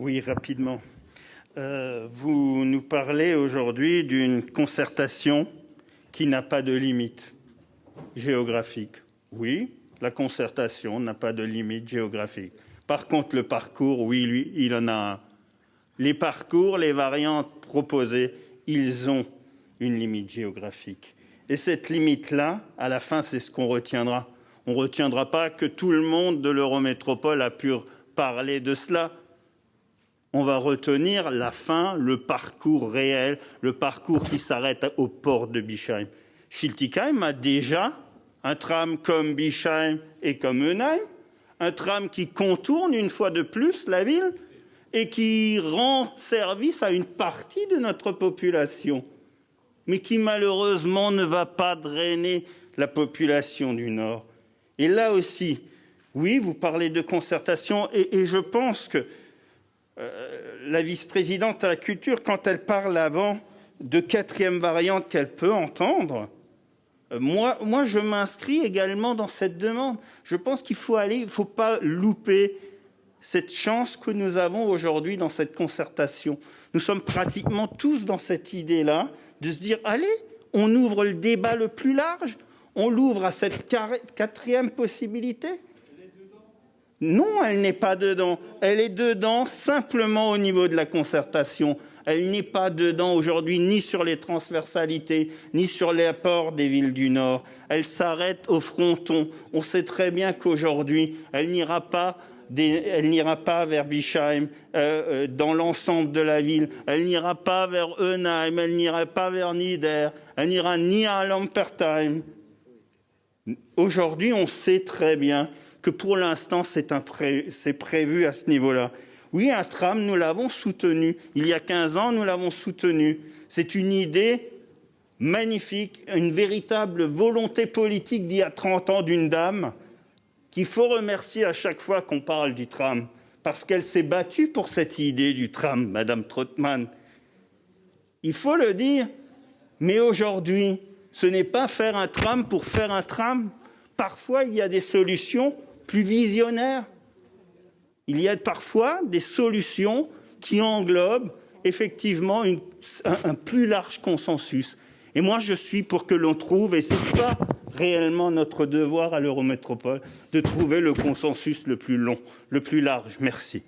Oui, rapidement. Vous nous parlez aujourd'hui d'une concertation qui n'a pas de limite géographique. Oui, la concertation n'a pas de limite géographique. Par contre, le parcours, oui, lui, il en a un. Les parcours, les variantes proposées, ils ont une limite géographique. Et cette limite-là, à la fin, c'est ce qu'on retiendra. On ne retiendra pas que tout le monde de l'Eurométropole a pu parler de cela. On va retenir la fin, le parcours réel, le parcours qui s'arrête au port de Bischheim. Schiltigheim a déjà un tram comme Bischheim et comme Œnheim, un tram qui contourne une fois de plus la ville et qui rend service à une partie de notre population, mais qui malheureusement ne va pas drainer la population du Nord. Et là aussi, oui, vous parlez de concertation et je pense que la vice-présidente à la culture, quand elle parle avant de quatrième variante qu'elle peut entendre, moi, je m'inscris également dans cette demande. Je pense qu'il faut pas louper cette chance que nous avons aujourd'hui dans cette concertation. Nous sommes pratiquement tous dans cette idée-là de se dire, allez, on ouvre le débat le plus large, on l'ouvre à cette quatrième possibilité. Non, elle n'est pas dedans. Elle est dedans simplement au niveau de la concertation. Elle n'est pas dedans aujourd'hui ni sur les transversalités, ni sur l'apport des villes du Nord. Elle s'arrête au fronton. On sait très bien qu'aujourd'hui, elle n'ira pas vers Bischheim dans l'ensemble de la ville. Elle n'ira pas vers Œnheim, elle n'ira pas vers Nieder, elle n'ira ni à Lampertheim. Aujourd'hui, on sait très bien que pour l'instant, c'est prévu à ce niveau-là. Oui, un tram, nous l'avons soutenu. Il y a 15 ans, nous l'avons soutenu. C'est une idée magnifique, une véritable volonté politique d'il y a 30 ans d'une dame qu'il faut remercier à chaque fois qu'on parle du tram, parce qu'elle s'est battue pour cette idée du tram, Madame Trautmann. Il faut le dire, mais aujourd'hui, ce n'est pas faire un tram pour faire un tram. Parfois, il y a des solutions plus visionnaires. Il y a parfois des solutions qui englobent effectivement un plus large consensus. Et moi, je suis pour que l'on trouve, et c'est ça réellement notre devoir à l'Eurométropole, de trouver le consensus le plus long, le plus large. Merci.